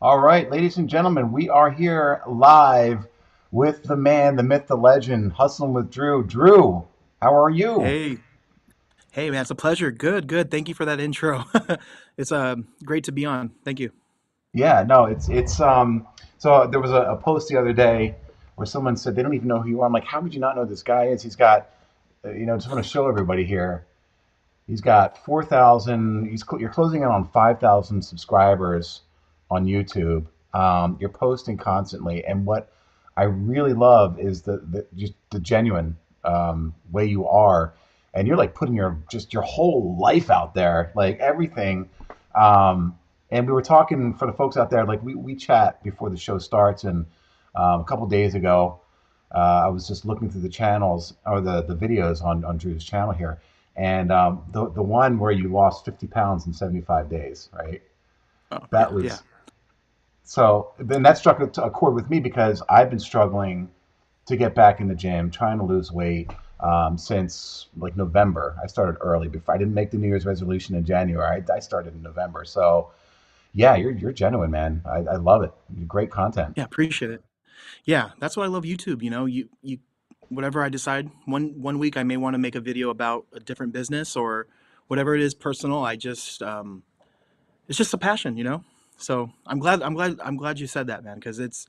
All right, ladies and gentlemen, we are here live with the man, the myth, the legend, hustling with Drew. Drew, how are you? Hey, hey, man, it's a pleasure. Good, good. Thank you for that intro. It's great to be on. Thank you. Yeah, no, it's. So there was a post the other day where someone said they don't even know who you are. I'm like, how would you not know who this guy is? He's got, just want to show everybody here. He's got 4,000. You're closing in on 5,000 subscribers on YouTube. You're posting constantly, and what I really love is just the genuine way you are, and you're like putting your whole life out there, like everything. Um, and we were talking for the folks out there, like we chat before the show starts, and a couple days ago, I was just looking through the channels or the videos on Drew's channel here, and the one where you lost 50 pounds in 75 days, right? Oh, That yeah, yeah. was so. Then that struck a chord with me because I've been struggling to get back in the gym, trying to lose weight since like November. I started early before I didn't make the New Year's resolution in January. I started in November. So yeah, you're genuine, man. I love it. Great content. Yeah, appreciate it. Yeah, that's what I love YouTube. Whatever I decide. One week I may want to make a video about a different business or whatever it is personal. It's just a passion. So I'm glad you said that, man, because it's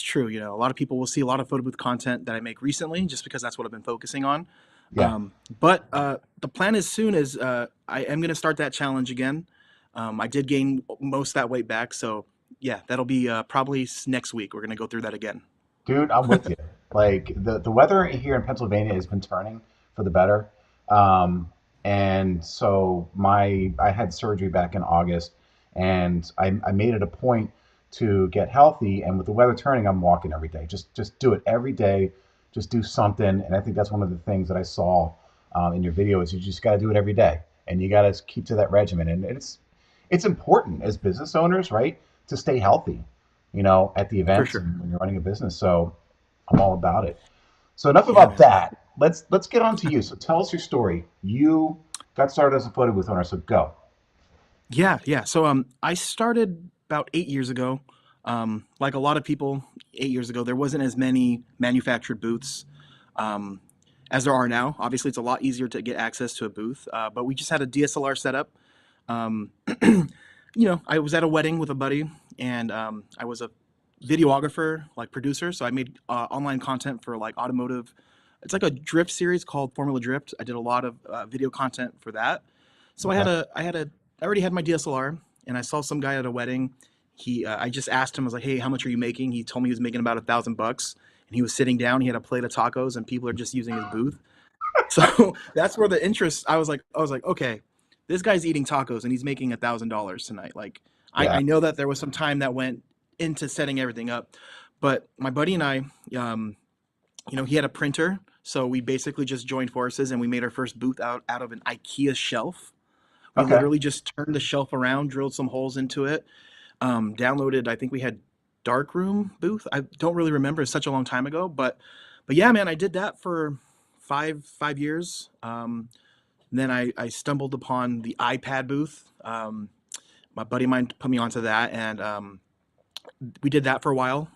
true. A lot of people will see a lot of photo booth content that I make recently, just because that's what I've been focusing on. Yeah. But the plan is soon is I am going to start that challenge again. I did gain most of that weight back, so yeah, that'll be probably next week. We're going to go through that again. Dude, I'm with you. Like the weather here in Pennsylvania has been turning for the better. And so I had surgery back in August, and I made it a point to get healthy. And with the weather turning, I'm walking every day. Just do it every day. Just do something. And I think that's one of the things that I saw in your video is you just got to do it every day, and you got to keep to that regimen. And it's important as business owners, right, to stay healthy, at the For events sure. and when you're running a business. So I'm all about it. So enough Yeah, about man. that. Let's get on to you. So tell us your story. You got started as a photo booth owner, so go. Yeah, yeah. So I started about 8 years ago. Like a lot of people, 8 years ago, there wasn't as many manufactured booths um, as there are now. Obviously, it's a lot easier to get access to a booth, but we just had a DSLR setup. Um, I was at a wedding with a buddy, and I was a videographer, like producer. So I made online content for like automotive. It's like a drift series called Formula Drift. I did a lot of video content for that. So Okay. I already had my DSLR, and I saw some guy at a wedding. I just asked him, I was like, "Hey, how much are you making?" He told me he was making about $1,000, and he was sitting down. He had a plate of tacos, and people are just using his booth. So that's where the interest. I was like, okay, this guy's eating tacos and he's making $1,000 tonight. Like, Yeah. I know that there was some time that went into setting everything up, but my buddy and I, um, he had a printer, so we basically just joined forces and we made our first booth out of an IKEA shelf. We Okay. literally just turned the shelf around, drilled some holes into it, downloaded. I think we had Darkroom booth. I don't really remember. It's such a long time ago, but yeah, man, I did that for five years. Then I stumbled upon the iPad booth. My buddy of mine put me onto that, and we did that for a while.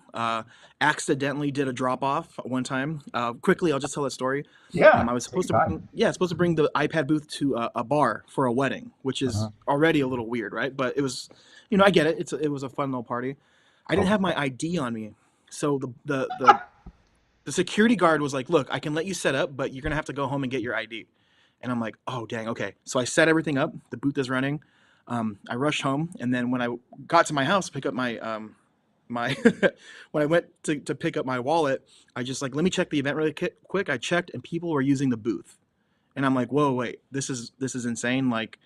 Accidentally did a drop off one time. Quickly, I'll just tell that story. Yeah. I was Take supposed your to time. bring, yeah, supposed to bring the iPad booth to a bar for a wedding, which is Uh-huh. already a little weird, right? But it was, I get it. It was a fun little party. I didn't Of have my course. ID on me, so the security guard was like, "Look, I can let you set up, but you're gonna have to go home and get your ID." And I'm like, "Oh, dang, okay." So I set everything up. The booth is running. I rushed home, and then when I got to my house to pick up my when I went to pick up my wallet, I just like, let me check the event really quick. I checked, and people were using the booth, and I'm like, "Whoa, wait, this is insane!" Like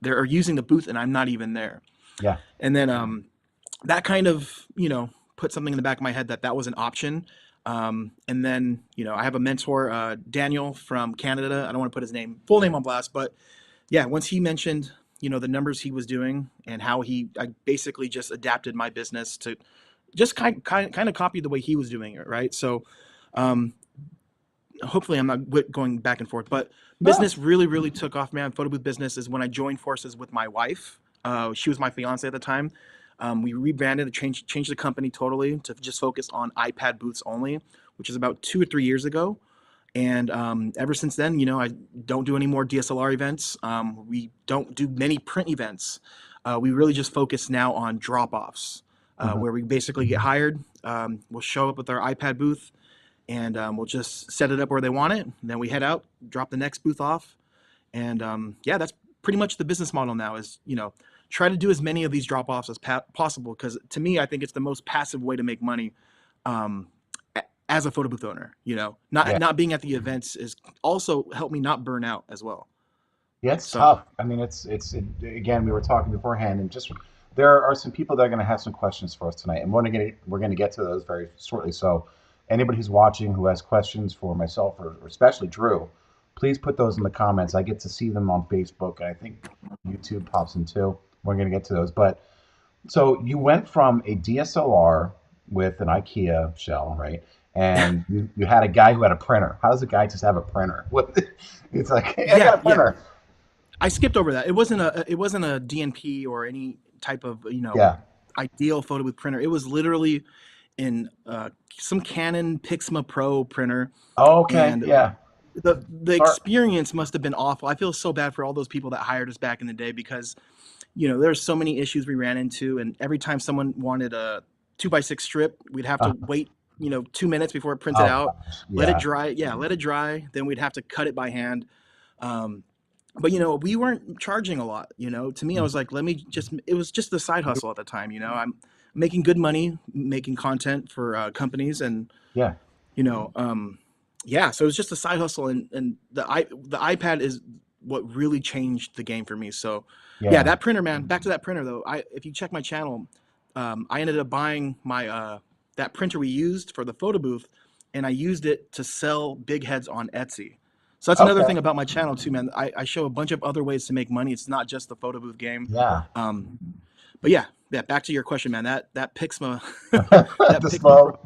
they're using the booth, and I'm not even there. Yeah. And then that kind of put something in the back of my head that was an option. And then I have a mentor, Daniel from Canada. I don't want to put his full name on blast, but yeah, once he mentioned the numbers he was doing and how I basically just adapted my business to just kind of copy the way he was doing it, right? So um, hopefully I'm not going back and forth, but No. business really really took off, man. Photo booth business is when I joined forces with my wife. She was my fiance at the time. We rebranded and changed the company totally to just focus on iPad booths only, which is about 2 or 3 years ago. And ever since then, I don't do any more DSLR events. We don't do many print events. We really just focus now on drop-offs, Hmm. where we basically get hired. We'll show up with our iPad booth, and we'll just set it up where they want it. And then we head out, drop the next booth off, and yeah, that's pretty much the business model now. Is try to do as many of these drop-offs as possible, because to me, I think it's the most passive way to make money. Um, as a photo booth owner, Yeah. not being at the events is also helped me not burn out as well. Yeah, it's So tough. I mean, again, we were talking beforehand, and just there are some people that are going to have some questions for us tonight, and we're going to get to those very shortly. So, anybody who's watching who has questions for myself or especially Drew, please put those in the comments. I get to see them on Facebook, and I think YouTube pops in too. We're going to get to those, but so you went from a DSLR with an IKEA shell, right? And you had a guy who had a printer. How does a guy just have a printer? What? It's like, hey, I got yeah, a yeah, printer. I skipped over that. It wasn't a DNP or any type of Yeah. ideal photo booth printer. It was literally in some Canon Pixma Pro printer, Oh, okay. and Yeah. the Start. experience must have been awful. I feel so bad for all those people that hired us back in the day, because there's so many issues we ran into, and every time someone wanted a 2x6 strip, we'd have to wait 2 minutes before it printed Oh out, gosh. let it Yeah. dry. Yeah, let it dry, then we'd have to cut it by hand. um, but we weren't charging a lot. To me, I was Mhm. like, let me just it was just the side hustle at the time. I'm making good money making content for companies, and Yeah. you know yeah, so it was just a side hustle, and the iPad is what really changed the game for me. So yeah, Yeah. that printer, man. Back to that printer though. If you check my channel, I ended up buying my that printer we used for the photo booth, and I used it to sell big heads on Etsy. So that's another Okay. thing about my channel too, man. I show a bunch of other ways to make money. It's not just the photo booth game. Yeah. Um, but yeah, yeah. Back to your question, man. That Pixma, that The Pixma Pro, slow.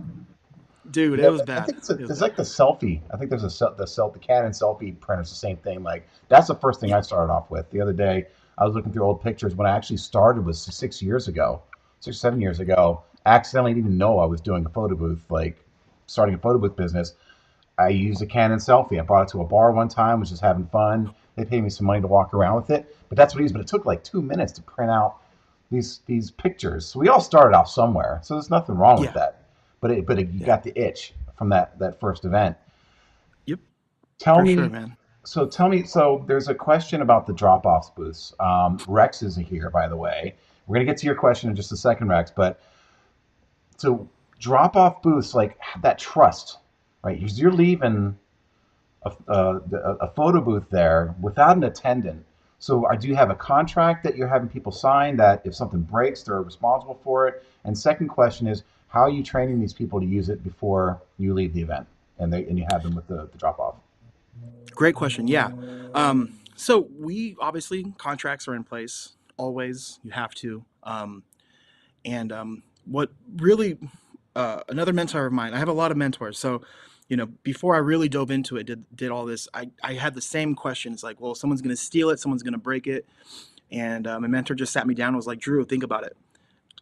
dude, it Yeah, was I bad. think It was there's bad. like the selfie. I think there's the Canon selfie printer's the same thing. Like that's the first thing Yeah, I started off with. The other day, I was looking through old pictures when I actually started was 6 years ago, 6 or 7 years ago. I accidentally didn't even know I was doing a photo booth, like starting a photo booth business. I used a Canon selfie. I brought it to a bar one time, was just having fun. They paid me some money to walk around with it, but that's what it is. But it took like 2 minutes to print out these pictures. So we all started off somewhere. So there's nothing wrong with yeah, that. You yeah. got the itch from that first event. Yep, Tell for sure, me. man. Tell me. So there's a question about the drop-off booths. Rex is here, by the way. We're gonna get to your question in just a second, Rex. But so drop-off booths, like that trust, right? Because you're leaving a photo booth there without an attendant. So, do you have a contract that you're having people sign that if something breaks, they're responsible for it? And second question is, how are you training these people to use it before you leave the event and you have them with the drop off? Great question. Yeah. So we obviously contracts are in place. Always, you have to. And what really another mentor of mine. I have a lot of mentors. So before I really dove into it, did all this. I had the same question. It's like, well, someone's going to steal it, someone's going to break it, and my mentor just sat me down and was like, Drew, think about it.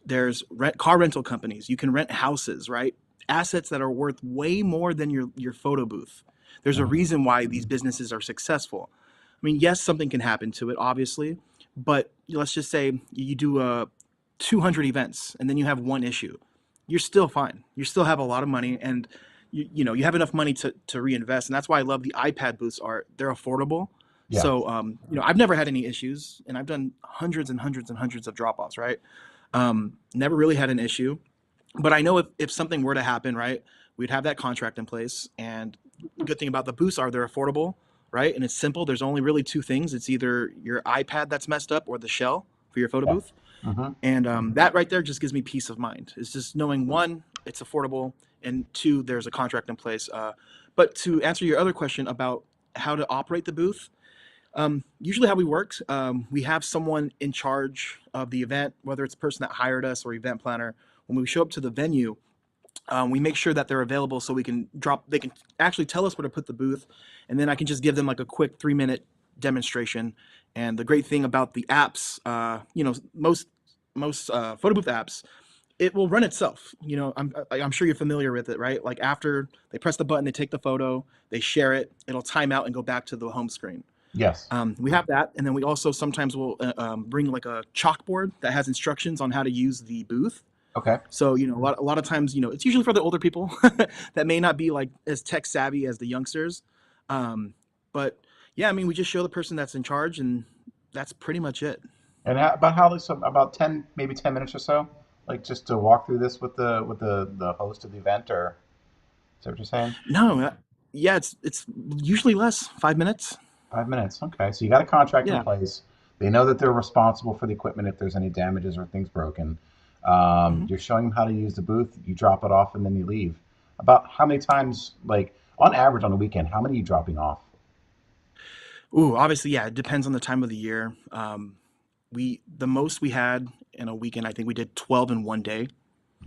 There's car rental companies. You can rent houses, right? Assets that are worth way more than your photo booth. There's a Mhm. reason why these businesses are successful. I mean, yes, something can happen to it, obviously, but let's just say you do 200 events and then you have one issue. You're still fine. You still have a lot of money, and you have enough money to reinvest. And that's why I love the iPad booths. They're affordable. Yeah. So I've never had any issues, and I've done hundreds and hundreds and hundreds of drop offs, right? Never really had an issue. But I know if something were to happen, right, we'd have that contract in place. And the good thing about the booths are they're affordable, right? And it's simple. There's only really two things. It's either your iPad that's messed up or the shell for your photo Yeah. booth. Hmm. And that right there just gives me peace of mind. It's just knowing, one, it's affordable, and two, there's a contract in place. But to answer your other question about how to operate the booth, usually how we work, we have someone in charge of the event, whether it's the person that hired us or event planner. When we show up to the venue, we make sure that they're available so they can actually tell us where to put the booth, and then I can just give them like a quick 3-minute demonstration. And the great thing about the apps, most photo booth apps, it will run itself. I'm sure you're familiar with it, right? Like after they press the button, they take the photo, they share it, it'll time out and go back to the home screen. Yes. We have that, and then we also sometimes will bring like a chalkboard that has instructions on how to use the booth. Okay. So a lot of times it's usually for the older people that may not be like as tech savvy as the youngsters. Um, but yeah, I mean we just show the person that's in charge, and that's pretty much it. And about how this about 10 maybe 10 minutes or so, like just to walk through this with the host of the event, or is that what you're saying? No, yeah, it's usually less 5 minutes. 5 minutes. Okay. So you got a contract in Yeah. place. They know that they're responsible for the equipment if there's any damages or things broken. Mhm. You're showing them how to use the booth. You drop it off and then you leave. About how many times, like on average on a weekend, how many are you dropping off? Ooh, obviously, yeah, it depends on the time of the year. We the most we had in a weekend, I think we did 12 in one day.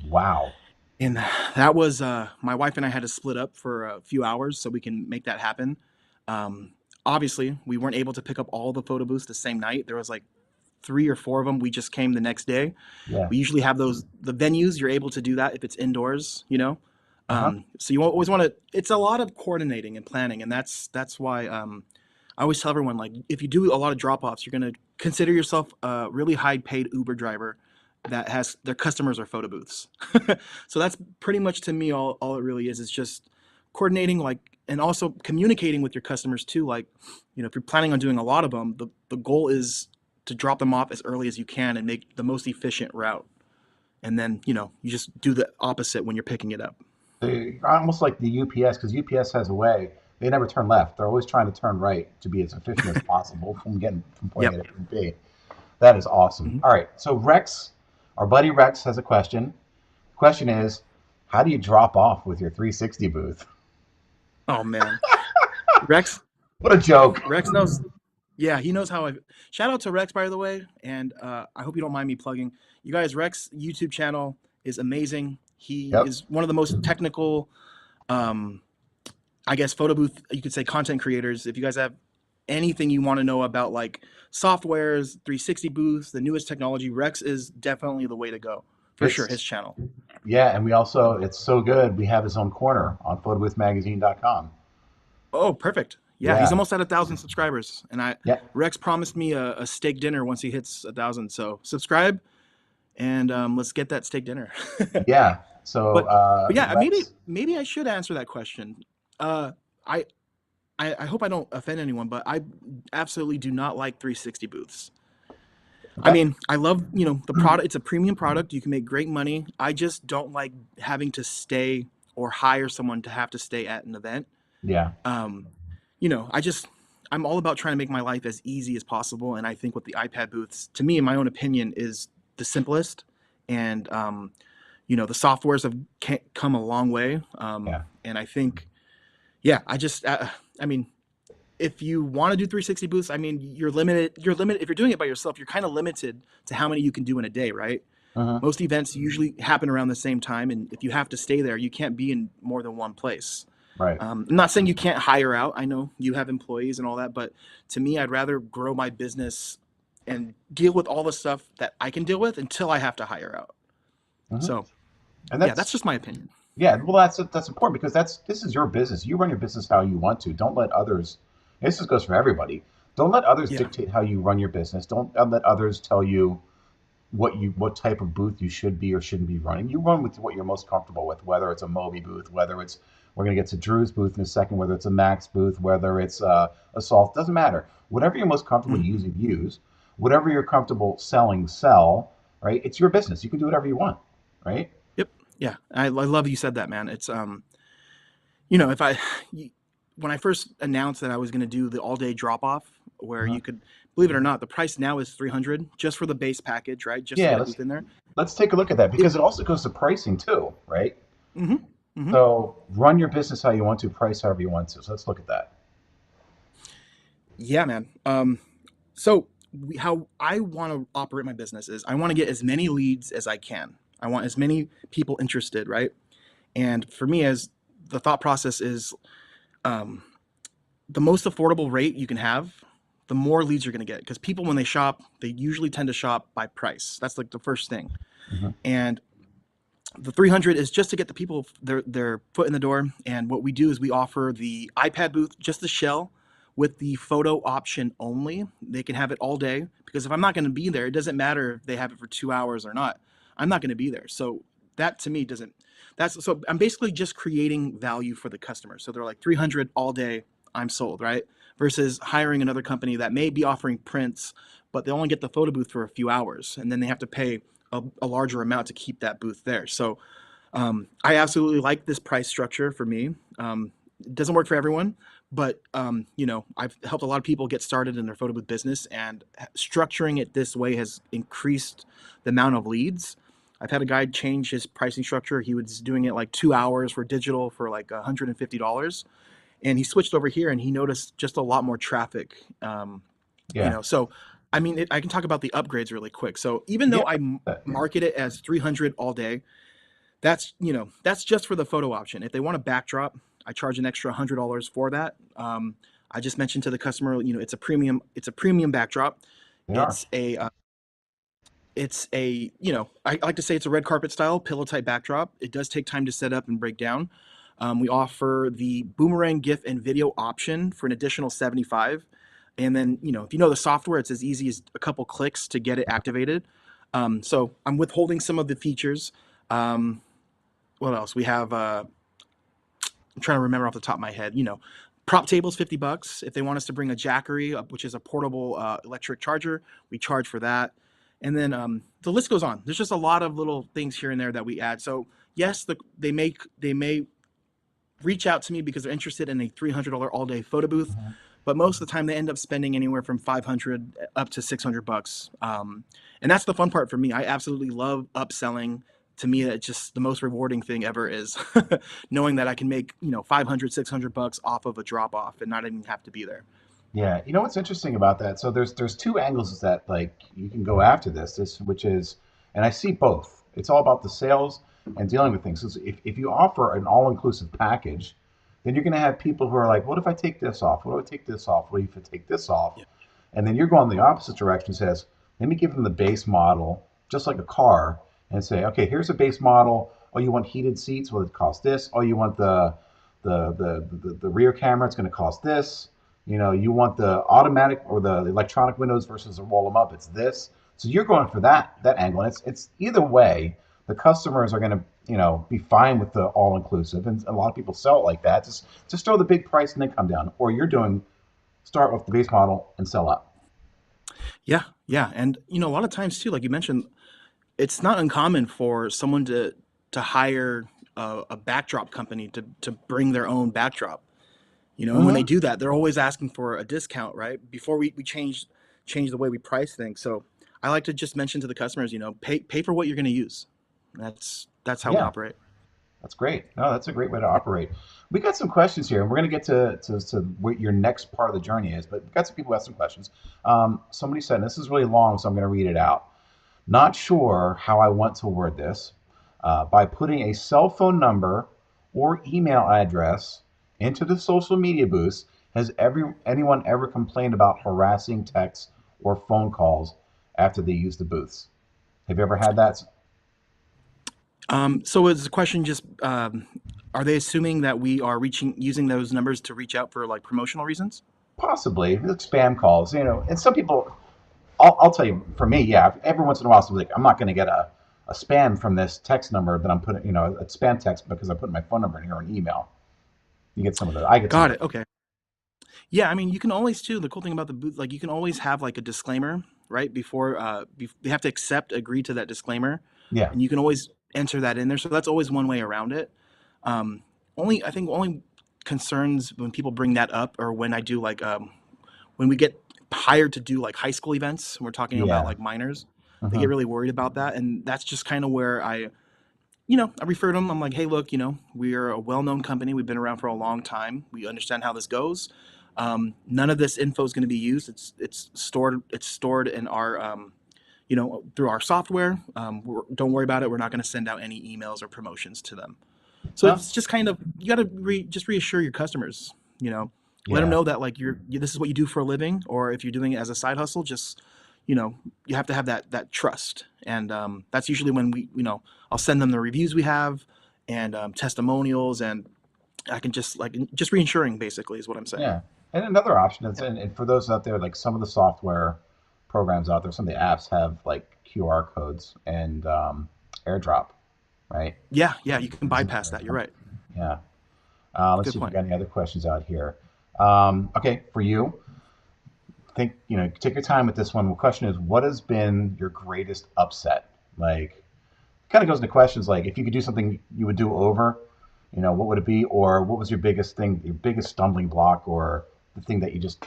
Wow. And that was my wife and I had to split up for a few hours so we can make that happen. Um, Obviously, we weren't able to pick up all the photo booths the same night. There was like three or four of them. We just came the next day. Yeah. We usually have those the venues. You're able to do that if it's indoors. Uh-huh. So you always want to. It's a lot of coordinating and planning, and that's why I always tell everyone like if you do a lot of drop offs, you're gonna consider yourself a really high paid Uber driver that has their customers are photo booths. So that's pretty much to me all it really is. It's just coordinating like and also communicating with your customers too. Like, if you're planning on doing a lot of them, the goal is to drop them off as early as you can and make the most efficient route. And then, you just do the opposite when you're picking it up. They almost like the UPS, because UPS has a way. They never turn left. They're always trying to turn right to be as efficient as possible from getting from point A Yep. to point B. That is awesome. Mhm. All right. So Rex, our buddy Rex has a question. Question is, how do you drop off with your 360 booth? Oh man. Rex What a joke. Rex knows. Yeah, he knows how I. Shout out to Rex, by the way, and I hope you don't mind me plugging. You guys, Rex YouTube channel is amazing. He Yep. is one of the most technical, um, I guess, photo booth. You could say content creators. If you guys have anything you want to know about like softwares, 360 booths, the newest technology, Rex is definitely the way to go for sure. His It's channel. yeah, and we also it's so good. We have his own corner on photoboothmagazine.com. Oh, perfect. Yeah, he's Yeah. almost at 1,000 subscribers, and Yeah. Rex promised me a steak dinner once he hits 1,000. So subscribe and let's get that steak dinner. Yeah. So but but yeah, maybe Rex. maybe I should answer that question. Uh, I, I hope I don't offend anyone, but I absolutely do not like 360 booths. I Okay. mean, I love the product. It's a premium product. You can make great money. I just don't like having to stay or hire someone to have to stay at an event. Yeah. Um, I'm all about trying to make my life as easy as possible, and I think with the iPad booths, to me, in my own opinion, is the simplest. And the softwares have come a long way. Yeah. And I think, yeah, I mean, if you want to do 360 booths, I mean, you're limited. You're limited if you're doing it by yourself. You're kind of limited to how many you can do in a day, right? Uh-huh. Most events usually happen around the same time, and if you have to stay there, you can't be in more than one place. Right. I'm not saying you can't hire out. I know you have employees and all that, but to me, I'd rather grow my business and deal with all the stuff that I can deal with until I have to hire out. Uh-huh. So, And yeah, that's that's just my opinion. yeah, well that's important because this is your business. You run your business how you want to. Don't let others this just goes for everybody. Don't let others Yeah. dictate how you run your business. Don't let others tell you what type of booth you should be or shouldn't be running. You run with what you're most comfortable with, whether it's a Moby booth, whether it's we're gonna get to Drew's booth in a second, whether it's a Max booth, whether it's a Salt, doesn't matter. Whatever you're most comfortable Mhm. using, use. Whatever you're comfortable selling, sell. Right? It's your business. You can do whatever you want. Right? Yep. Yeah. I love you said that, man. It's you know, if I y- when I first announced that I was going to do the all day drop off, where Uh-huh. you could believe it or not, the price now is 300 just for the base package, right? Just to Yeah. get a Let's booth in there. let's take a look at that It. because it also goes to pricing too, right? Hmm. Hmm. So run your business how you want to, price however you want to. So let's look at that. Yeah, man. So how I want to operate my business is I want to get as many leads as I can. I want as many people interested, right? And for me, as the thought process is um, the most affordable rate you can have the more leads you're going to get. Because people, when they shop, they usually tend to shop by price. That's like the first thing. Hmm. And the 300 is just to get the people their foot in the door. And what we do is we offer the iPad booth, just the shell, with the photo option only. They can have it all day, because if I'm not going to be there, it doesn't matter if they have it for 2 hours or not. I'm not going to be there. So that to me doesn't. That's so I'm basically just creating value for the customer. So they're like 300 all day, I'm sold, right? Versus hiring another company that may be offering prints, but they only get the photo booth for a few hours, and then they have to pay a larger amount to keep that booth there. So I absolutely like this price structure for me. It doesn't work for everyone, but I've helped a lot of people get started in their photo booth business, and structuring it this way has increased the amount of leads. I've had a guy change his pricing structure. He was doing it like 2 hours for digital for like $150, and he switched over here and he noticed just a lot more traffic. Yeah. So I mean, I can talk about the upgrades really quick. So even Yeah. though I Yeah. market it as 300 all day, that's just for the photo option. If they want a backdrop, I charge an extra $100 for that. I just mentioned to the customer, it's a premium backdrop. They are. It's a I like to say it's a red carpet style pillow type backdrop. It does take time to set up and break down. We offer the boomerang GIF and video option for an additional 75. And then, if you know the software, it's as easy as a couple clicks to get it activated. So I'm withholding some of the features. Um, what else? We have, I'm trying to remember off the top of my head, prop tables, $50. If they want us to bring a Jackery, which is a portable electric charger, we charge for that. And then the list goes on. There's just a lot of little things here and there that we add. So yes, they may reach out to me because they're interested in a $300 all day photo booth, Mhm. but most of the time they end up spending anywhere from 500 up to $600. And that's the fun part for me. I absolutely love upselling. To me, it's just the most rewarding thing ever is knowing that I can make 500, $600 off of a drop off and not even have to be there. Yeah, you know what's interesting about that? So there's two angles that like you can go after this which is, and I see both. It's all about the sales and dealing with things. So if you offer an all-inclusive package, then you're going to have people who are like, what if I take this off? What if I take this off? What if I take this off? Yeah. And then you're going the opposite direction. Says, let me give them the base model, just like a car, and say, okay, here's a base model. Oh, you want heated seats? Well, it costs this. Oh, you want the rear camera? It's going to cost this. You want the automatic or the electronic windows versus the roll them up. It's this. So you're going for that angle. And it's either way, the customers are going to be fine with the all inclusive, and a lot of people sell it like that. Just throw the big price and then come down. Or you're doing start with the base model and sell up. Yeah, yeah, and a lot of times too, like you mentioned, it's not uncommon for someone to hire a backdrop company to bring their own backdrop. And when they Mm-hmm. do that, they're always asking for a discount, right? Before we change the way we price things. So I like to just mention to the customers, pay for what you're going to use. That's how we Yeah, operate. that's great. No, that's a great way to operate. We got some questions here, and we're going to get to what your next part of the journey is. But we got some people who have some questions. Somebody said, and this is really long, so I'm going to read it out. Not sure how I want to word this. By putting a cell phone number or email address into the social media booths, has anyone ever complained about harassing texts or phone calls after they use the booths? Have you ever had that? So is the question just, are they assuming that we are using those numbers to reach out for like promotional reasons? Possibly. Like spam calls, and some people, I'll tell you, for me, yeah, every once in a while, somebody's like, I'm not going to get a spam from this text number that I'm putting, a spam text because I put my phone number in here or an email. You get some of those. I get some of Got it. those. Okay. Yeah, I mean, you can always too. The cool thing about the booth, like you can always have like a disclaimer, right? Before they have to agree to that disclaimer, Yeah. and you can always enter that in there. So that's always one way around it. Um, I think only concerns when people bring that up, or when I do like when we get hired to do like high school events. We're talking about Yeah. like minors. They get Hmm. really worried about that, and that's just kind of where I refer to them. I'm like, hey, look, we are a well-known company. We've been around for a long time. We understand how this goes. None of this info is going to be used. It's stored in our through our software. Don't worry about it. We're not going to send out any emails or promotions to them. So No. it's just kind of, you got to just reassure your customers. You know, Let them Yeah. know that like this is what you do for a living, or if you're doing it as a side hustle, just you know, you have to have that trust, and that's usually when I'll send them the reviews we have and testimonials, and I can just reassuring basically is what I'm saying. Yeah. And another option is, and for those out there, like some of the software programs out there, some of the apps have like QR codes and AirDrop, right? Yeah, yeah, you can Easy bypass that. You're AirDrop. right. Yeah. Let's Good see if we point. got any other questions out here. Okay, for you, think take your time with this one. The question is, what has been your greatest upset? Like, kind of goes into questions like, if you could do something you would do over, what would it be? Or what was your biggest thing, your biggest stumbling block, or the thing that you just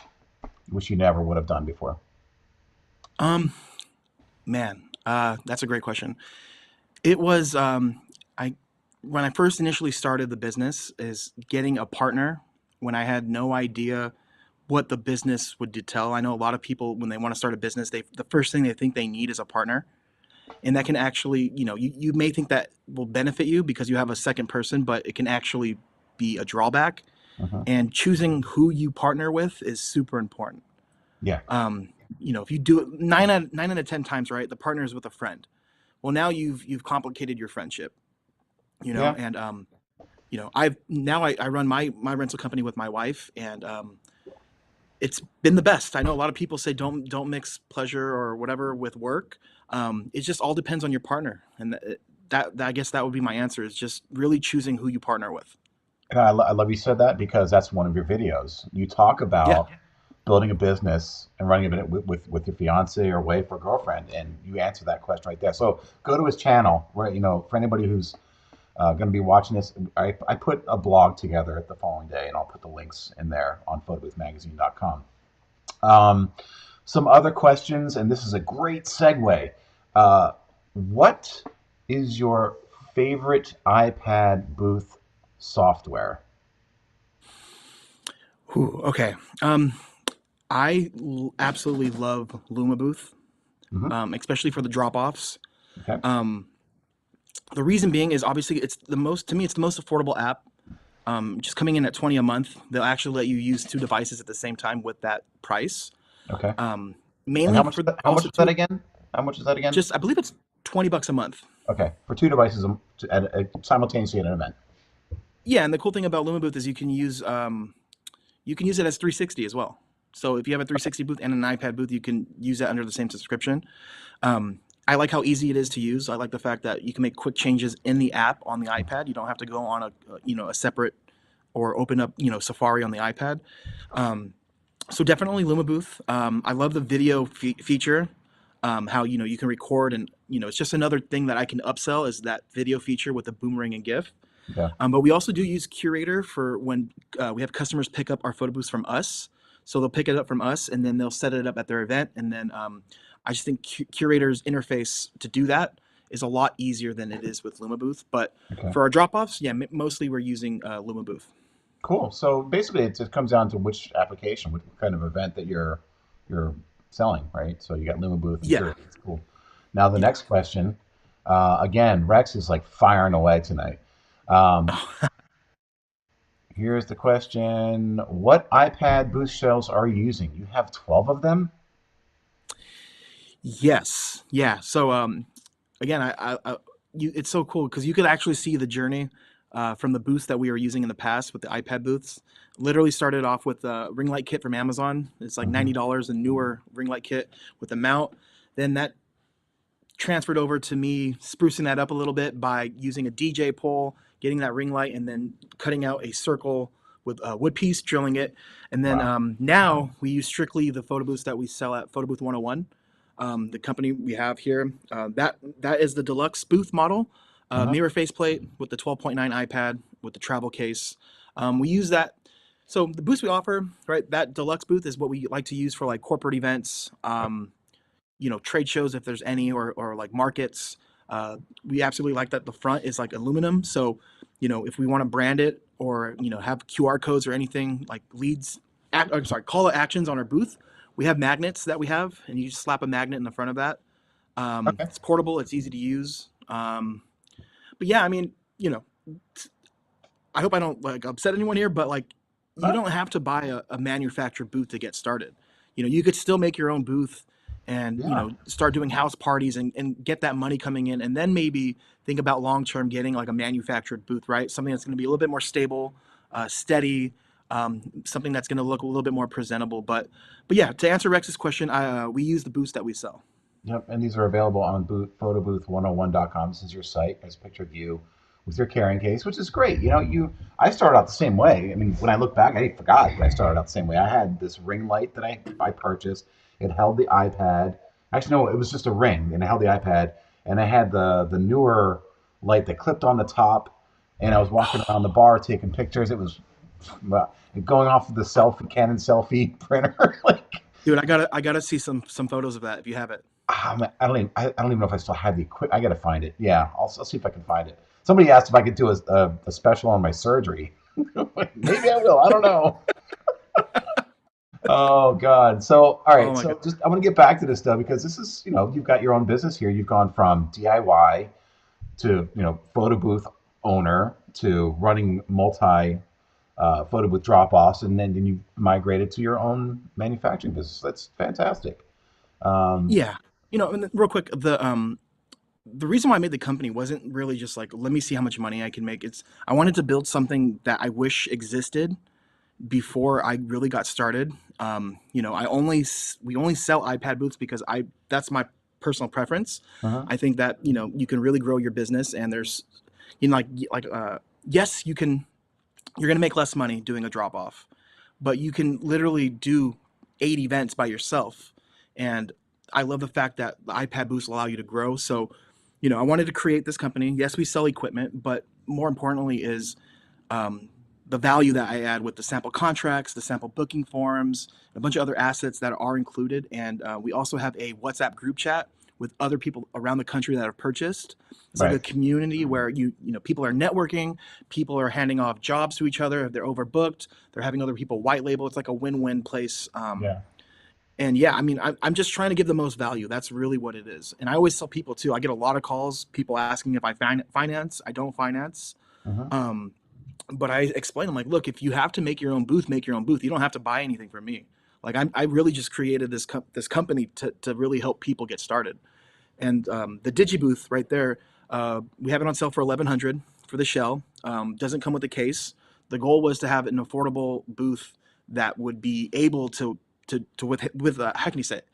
wish you never would have done before? Um, Man, that's a great question. It was I when I first initially started the business is getting a partner when I had no idea what the business would tell. I know a lot of people when they want to start a business, the first thing they think they need is a partner. And that can actually, you may think that will benefit you because you have a second person, but it can actually be a drawback. Hmm. And choosing who you partner with is super important. Yeah. If you do it nine out of 10 times, right, the partner is with a friend. Well, now you've complicated your friendship, Yeah. and I run my rental company with my wife, and it's been the best. I know a lot of people say don't mix pleasure or whatever with work. It just all depends on your partner, and I guess that would be my answer is just really choosing who you partner with. And I love you said that because that's one of your videos. You talk Yeah. about building a business and running it with your fiance or wife or girlfriend, and you answer that question right there. So go to his channel where, for anybody who's going to be watching this, I put a blog together the following day, and I'll put the links in there on photoboothmagazine.com. Um, some other questions, and this is a great segue. What is your favorite iPad booth software? Ooh, okay. Um, absolutely love Luma Booth, Hmm. especially for the drop offs. Okay. Um, the reason being is obviously it's the most to me it's the most affordable app. Just coming in at 20 a month, they'll actually let you use two devices at the same time with that price. Okay. Um, And Mainly for how much also is that two, again? How much is that again? just I believe it's $20 a month. Okay, for two devices simultaneously at an event. Yeah, and the cool thing about Luma Booth is you can use it as 360 as well. So if you have a 360 booth and an iPad booth, you can use that under the same subscription. I like how easy it is to use. I like the fact that you can make quick changes in the app on the iPad. You don't have to go on a separate or open up Safari on the iPad. So definitely Luma Booth. I love the video feature. How you can record, and it's just another thing that I can upsell is that video feature with the boomerang and GIF. Okay. But we also do use Curator for when we have customers pick up our photo booths from us. So they'll pick it up from us, and then they'll set it up at their event. And then I just think Curator's interface to do that is a lot easier than it is with Luma Booth. But Okay. for our drop offs, yeah, mostly we're using Luma Booth. Cool. So basically, it just comes down to which application, what kind of event that you're selling, right? So you got Luma Booth and Yeah, Curious. It's cool. Now the yeah. next question, again, Rex is like firing away tonight. Um, Here's the question: what iPad booth shells are you using? You have 12 of them. Yes, yeah. So again, it's so cool because you could actually see the journey from the booths that we were using in the past with the iPad booths. Literally started off with a ring light kit from Amazon. It's like Hmm. $90, a newer ring light kit with a mount. Then that transferred over to me sprucing that up a little bit by using a DJ pole, getting that ring light, and then cutting out a circle with a wood piece, drilling it. And then Wow. now we use strictly the photo booths that we sell at Photo Booth 101. The company we have here, that is the deluxe booth model, Uh-huh. mirror faceplate with the 12.9 iPad with the travel case. We use that. So the booths we offer, right? That deluxe booth is what we like to use for like corporate events, trade shows if there's any, or like markets. We absolutely like that the front is like aluminum. So, if we want to brand it or, have QR codes or anything like I'm sorry, call to actions on our booth, we have magnets that we have, and you just slap a magnet in the front of that. Okay. It's portable, it's easy to use. But yeah, I mean, I hope I don't like upset anyone here, but like you don't have to buy a manufactured booth to get started. You could still make your own booth and, Yeah. start doing house parties and get that money coming in. And then maybe think about long term getting like a manufactured booth, right? Something that's going to be a little bit more stable, steady, something that's going to look a little bit more presentable. But yeah, to answer Rex's question, we use the booths that we sell. Yep, and these are available on photobooth101.com. This is your site. There's a picture of you with your carrying case, which is great. I started out the same way. I mean, when I look back, I forgot that I started out the same way. I had this ring light that I purchased. It held the iPad. Actually, no, it was just a ring, and it held the iPad. And I had the newer light that clipped on the top, and I was walking around the bar taking pictures. It was going off of the Canon selfie printer. Like, Dude, I gotta see some photos of that if you have it. Man, I don't even know if I still have the equipment. I got to find it. Yeah, I'll see if I can find it. Somebody asked if I could do a special on my surgery. Maybe I will. I don't know. Oh God. So all Oh right. my god. So just I want to get back to this stuff because this is you've got your own business here. You've gone from DIY to photo booth owner to running multi photo booth drop offs, and then you migrated to your own manufacturing business. That's fantastic. Um, Yeah. And then real quick, the reason why I made the company wasn't really just like, let me see how much money I can make. It's I wanted to build something that I wish existed before I really got started. We only sell iPad booths because I that's my personal preference. uh-huh. I think that you can really grow your business, and there's yes, you're gonna make less money doing a drop off, but you can literally do 8 events by yourself. And I love the fact that the iPad booths allow you to grow. So, I wanted to create this company. Yes, we sell equipment, but more importantly is um, the value that I add with the sample contracts, the sample booking forms, a bunch of other assets that are included. And we also have a WhatsApp group chat with other people around the country that have purchased. It's like a Right. community where people are networking, people are handing off jobs to each other. If they're overbooked, they're having other people white label. It's like a win-win place. Yeah. And yeah, I mean, I'm just trying to give the most value. That's really what it is. And I always tell people too. I get a lot of calls, people asking if I finance. I don't finance. Uh-huh. Um, but I explain, I'm like, look, if you have to make your own booth, make your own booth. You don't have to buy anything from me. Like I really just created this company to really help people get started. And the Digi booth right there, we have it on sale for 1,100 for the shell. Doesn't come with a case. The goal was to have an affordable booth that would be able to with how can you say it?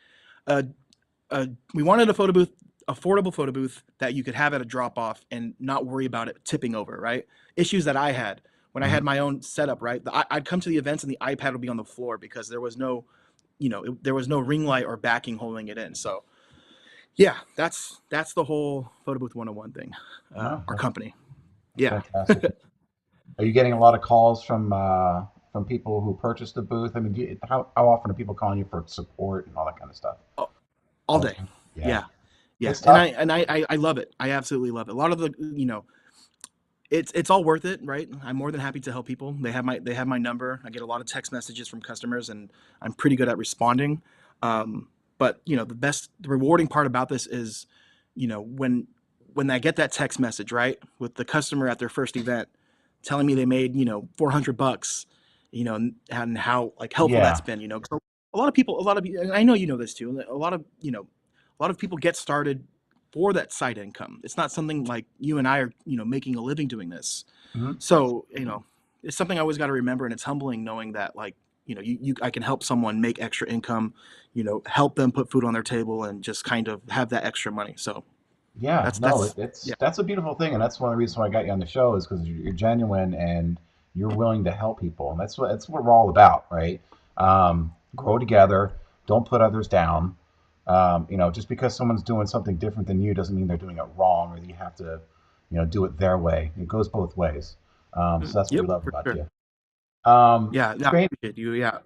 Uh, we wanted a photo booth, affordable photo booth that you could have at a drop off and not worry about it tipping over. Right? Issues that I had when I Uh-huh. had my own setup. Right? I'd come to the events and the iPad would be on the floor because there was no, there was no ring light or backing holding it in. So yeah, that's the whole photo booth 101 thing. No, Our company. that's Yeah. fantastic. Are you getting a lot of calls from people who purchased the booth? I mean, how often are people calling you for support and all that kind of stuff? All All the day. time. Yeah, Yeah. Yeah. it's And tough. I love it. I absolutely love it. A lot of the it's all worth it, right? I'm more than happy to help people. They have my number. I get a lot of text messages from customers, and I'm pretty good at responding. But the rewarding part about this is, when I get that text message, right, with the customer at their first event, telling me they made $400, and how like helpful that's Yeah. been. 'Cause and I know you know this too. A lot of people get started for that side income. It's not something like you and I are, making a living doing this. Hmm. So, it's something I always got to remember, and it's humbling knowing that like, I can help someone make extra income, help them put food on their table and just kind of have that extra money. So Yeah, no, that's it's yeah. that's a beautiful thing, and that's one of the reasons why I got you on the show is because you're genuine and you're willing to help people, and that's what we're all about, right? Grow together, don't put others down. Just because someone's doing something different than you doesn't mean they're doing it wrong, or that you have to, do it their way. It goes both ways. So that's what we Yep, love for about sure. you. Yeah, no, I Train, appreciate you. Yeah.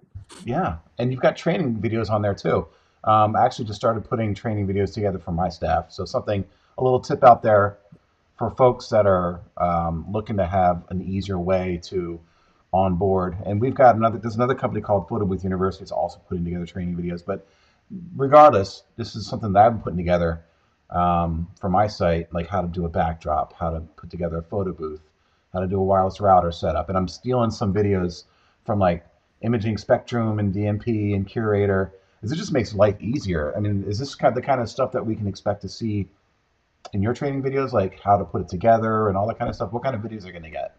yeah, and you've got training videos on there too. I actually just started putting training videos together for my staff, so something a little tip out there for folks that are looking to have an easier way to onboard. And there's another company called Photo Booth University that's also putting together training videos. But regardless, this is something that I've been putting together for my site, like how to do a backdrop, how to put together a photo booth, how to do a wireless router setup. And I'm stealing some videos from like imaging spectrum and DMP and curator. Is it just makes life easier? I mean, is this kind of the kind of stuff that we can expect to see in your training videos, like how to put it together and all that kind of stuff? What kind of videos are going to get?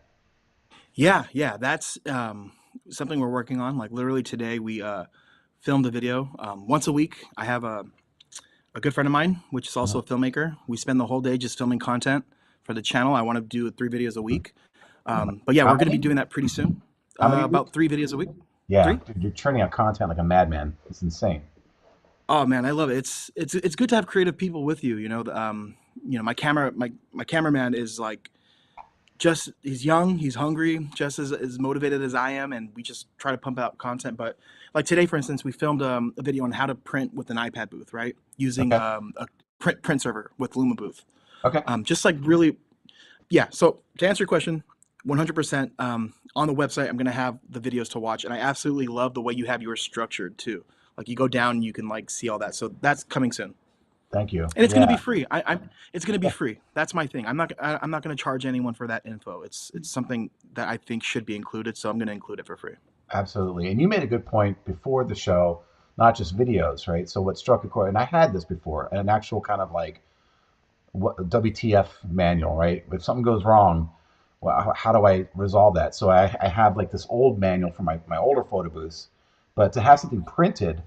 Yeah, yeah, that's something we're working on. Like literally today, we filmed a video once a week. I have a good friend of mine, which is also Mhm. a filmmaker. We spend the whole day just filming content for the channel. I want to do 3 videos a week. But yeah, How we're going to be many? doing that pretty soon. How many a week? About 3 videos a week. Yeah, Three? dude, you're churning out content like a madman. It's insane. Oh man, I love it. It's good to have creative people with you. My my cameraman is like just he's young, he's hungry, just as motivated as I am, and we just try to pump out content. But like today, for instance, we filmed a video on how to print with an iPad booth, right? Using Okay. a print server with Luma Booth. Okay. Just like really, yeah. So to answer your question, 100% on the website, I'm gonna have the videos to watch, and I absolutely love the way you have yours structured too. Like you go down, and you can like see all that. So that's coming soon, Thank you. and it's gonna be Yeah. free. It's gonna be free. That's my thing. I'm not gonna charge anyone for that info. It's something that I think should be included, so I'm gonna include it for free. Absolutely. And you made a good point before the show, not just videos, right? So what struck a chord, and I had this before, an actual kind of like what WTF manual, right? If something goes wrong, well, how do I resolve that? So I have like this old manual for my older photo booths, but to have something printed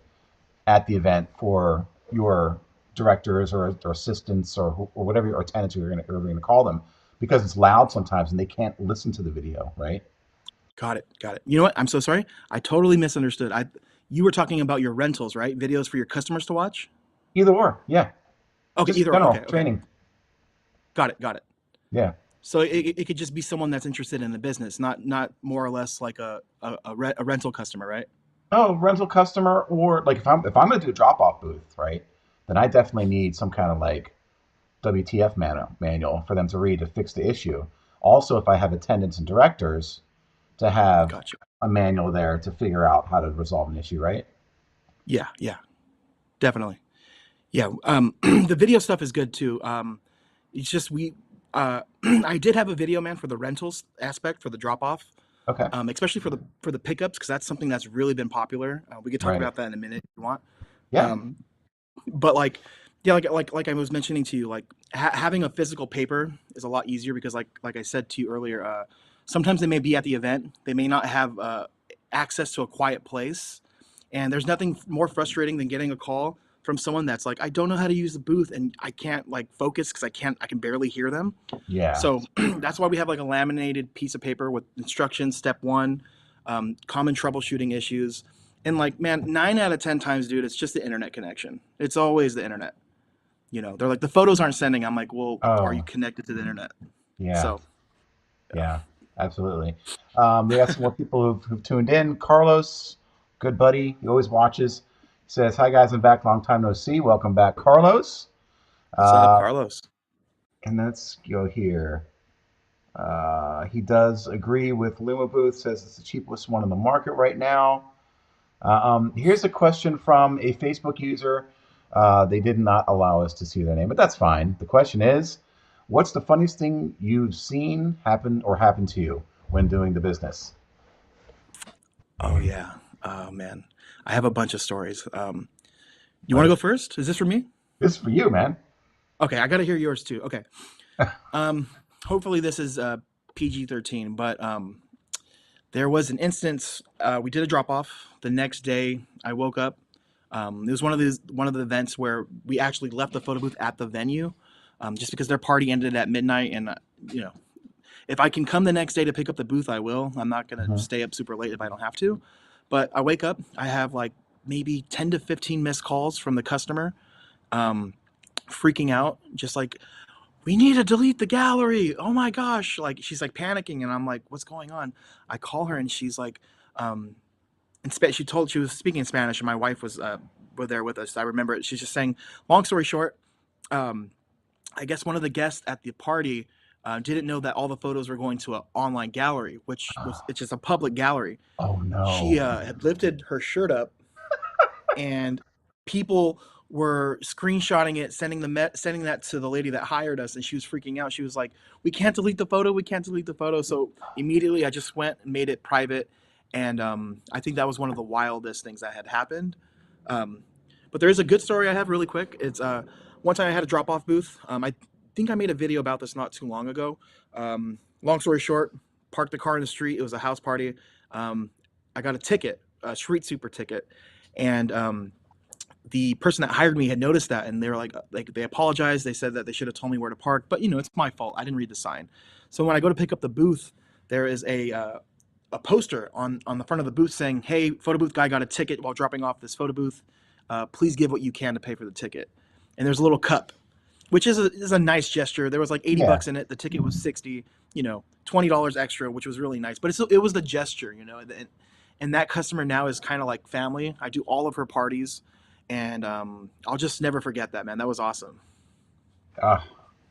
at the event for your directors or assistants or whatever or tenants you're going to call them, because it's loud sometimes and they can't listen to the video, right? Got it. Got it. You know what? I'm so sorry. I totally misunderstood. You were talking about your rentals, right? Videos for your customers to watch. Either or, yeah. Okay, Just either or. general Okay, okay. training, Got it. Got it. yeah. So it could just be someone that's interested in the business, not more or less like a rental customer, right? Oh, rental customer, or like if I'm going to do a drop off booth, right? Then I definitely need some kind of like WTF manual for them to read to fix the issue. Also, if I have attendants and directors, to have Gotcha. a manual there to figure out how to resolve an issue, right? Yeah, yeah, definitely. Yeah, the video stuff is good too. It's just I did have a video man for the rentals aspect for the drop off, Okay, especially for the pickups because that's something that's really been popular. We could talk right. about that in a minute if you want. Yeah. Um, but like, yeah, like I was mentioning to you, like having a physical paper is a lot easier because like I said to you earlier, sometimes they may be at the event, they may not have access to a quiet place, and there's nothing more frustrating than getting a call from someone that's like, I don't know how to use the booth and I can't like focus because I can barely hear them. Yeah. So that's why we have like a laminated piece of paper with instructions. Step one, common troubleshooting issues. And like, man, 9 out of 10 times, dude, it's just the internet connection. It's always the internet. They're like, the photos aren't sending. I'm like, well, are you Oh, connected to the internet? yeah. So, Yeah. Absolutely. We got some more people who've tuned in. Carlos, good buddy, he always watches. He says, "Hi guys, I'm back. Long time no see. Welcome back, Carlos." what's up, Uh, Carlos? and let's go here. He does agree with Luma Booth. Says it's the cheapest one in the market right now. Here's a question from a Facebook user. They did not allow us to see their name, but that's fine. The question is, what's the funniest thing you've seen happen or happen to you when doing the business? Oh, yeah. Oh, man. I have a bunch of stories. You want Let to us. go first? Is this for me? This is for you, man. Okay, I got to hear yours too. Okay. Um, Hopefully this is PG-13, but there was an instance. We did a drop off. The next day, I woke up. It was one of the events where we actually left the photo booth at the venue, just because their party ended at midnight. And you know, if I can come the next day to pick up the booth, I will. I'm not gonna Mhm. stay up super late if I don't have to. But I wake up. I have like maybe 10 to 15 missed calls from the customer, um, freaking out, just like we need to delete the gallery. Oh my gosh. Like she's like panicking and I'm like, what's going on? I call her and she's like, um, she was speaking in Spanish and my wife was, were there with us. I remember it. She's just saying, long story short, um, I guess one of the guests at the party, didn't know that all the photos were going to an online gallery, it's just a public gallery. Oh She, no. had lifted her shirt up and people were screenshotting it, sending that to the lady that hired us, and she was freaking out. She was like, "We can't delete the photo. We can't delete the photo." So immediately, I just went and made it private, and I think that was one of the wildest things that had happened. Um, but there is a good story I have really quick. It's one time I had a drop off booth. I think I made a video about this not too long ago. Long story short, parked the car in the street. It was a house party. Um, I got a ticket, a street super ticket, and the person that hired me had noticed that, and they were like they apologized. They said that they should have told me where to park, but it's my fault. I didn't read the sign. So when I go to pick up the booth, there is a poster on the front of the booth saying, "Hey, photo booth guy got a ticket while dropping off this photo booth. Please give what you can to pay for the ticket." And there's a little cup, which is a nice gesture. There was like 80 Yeah. bucks in it. The ticket was 60. $20 extra, which was really nice. But it was the gesture, and that customer now is kind of like family. I do all of her parties, and I'll just never forget that, man. That was awesome. Uh,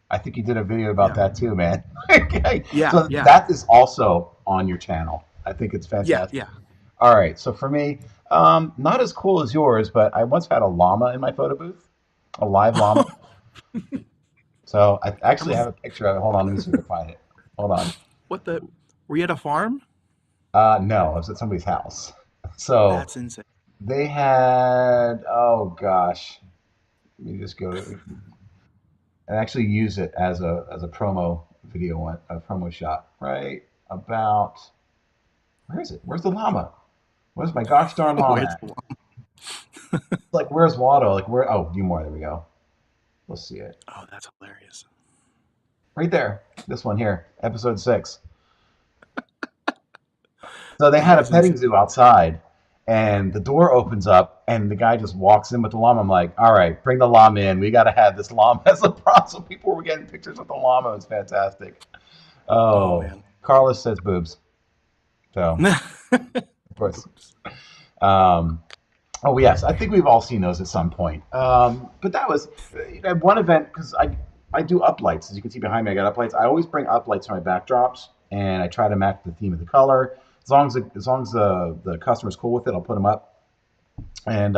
I think you did a video about Yeah, that too, man. Okay. yeah, So yeah, that is also on your channel. I think it's yeah, fantastic. yeah. All right. So for me, not as cool as yours, but I once had a llama in my photo booth, a live llama. So I actually have a picture of it. Hold on, let me see if I can find it. Hold on. What the? Were you at a farm? No, I was at somebody's house. So That's insane. they had, oh gosh, let me just go and actually use it as a promo video, one a promo shot, right? About where is it? Where's the llama? Where's my gosh darn llama Where's at? the lawn? Like where's Waldo? Like where? Oh, view more. There we go. Let's see it Oh, that's hilarious. right there. This one here, episode 6. So they had That a is insane. petting zoo outside, and the door opens up, and the guy just walks in with the llama. I'm like, all right, bring the llama in. We got to have this llama as a prop. So people were getting pictures with the llama. It was fantastic. Oh Oh, man. Carlos says boobs. So, of course. Boobs. Um, oh, yes. I think we've all seen those at some point. But that was one event because I do uplights. As you can see behind me, I got uplights. I always bring uplights for my backdrops, and I try to match the theme of the color. As long as the customer's cool with it, I'll put them up. And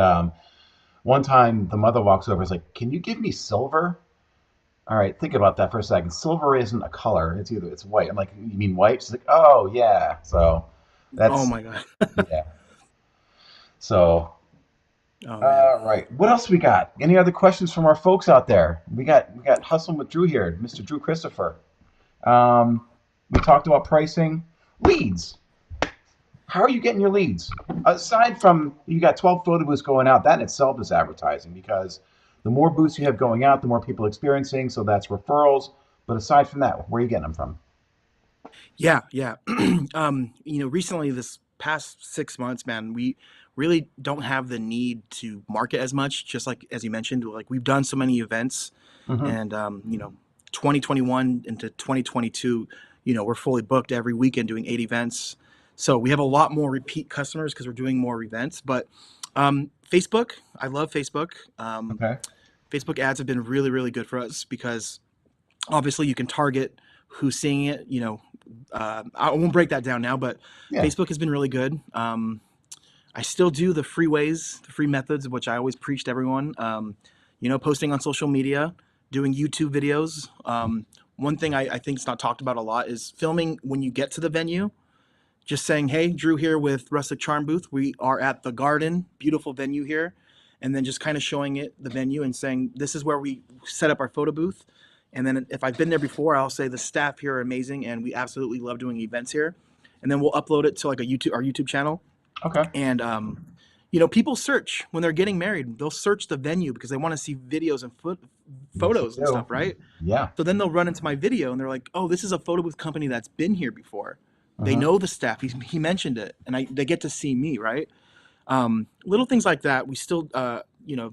one time, the mother walks over and is like, "Can you give me silver?" All right, think about that for a second. Silver isn't a color; it's white. I'm like, "You mean white?" She's like, "Oh yeah." So Oh that's my god. yeah. So Oh man. all right, what else we got? Any other questions from our folks out there? We got hustling with Drew here, Mr. Drew Christopher. Um, we talked about pricing, leads. How are you getting your leads? Aside from you got 12 photo booths going out, that in itself is advertising because the more booths you have going out, the more people experiencing, so that's referrals. But aside from that, where are you getting them from? Yeah, yeah. Recently this past 6 months, man, we really don't have the need to market as much. Just like as you mentioned, like we've done so many events, Hmm. and 2021 into 2022, we're fully booked every weekend doing 8 events. So we have a lot more repeat customers because we're doing more events. But Facebook, I love Facebook. Okay. Facebook ads have been really, really good for us because obviously you can target who's seeing it. I won't break that down now, but Yeah. Facebook has been really good. I still do the free ways, the free methods, which I always preach to everyone. Posting on social media, doing YouTube videos. One thing I think is not talked about a lot is filming when you get to the venue. Just saying, hey, Drew here with Rustic Charm Booth. We are at the Garden, beautiful venue here. And then just kind of showing it the venue and saying, this is where we set up our photo booth. And then if I've been there before, I'll say the staff here are amazing and we absolutely love doing events here. And then we'll upload it to like our YouTube channel. Okay. And people search when they're getting married. They'll search the venue because they want to see videos and Yes, they photos and do. stuff, right? Yeah. So then they'll run into my video and they're like, "Oh, this is a photo booth company that's been here before. They Uh-huh. know the staff. He mentioned it, and they get to see me, right?" Little things like that. We still,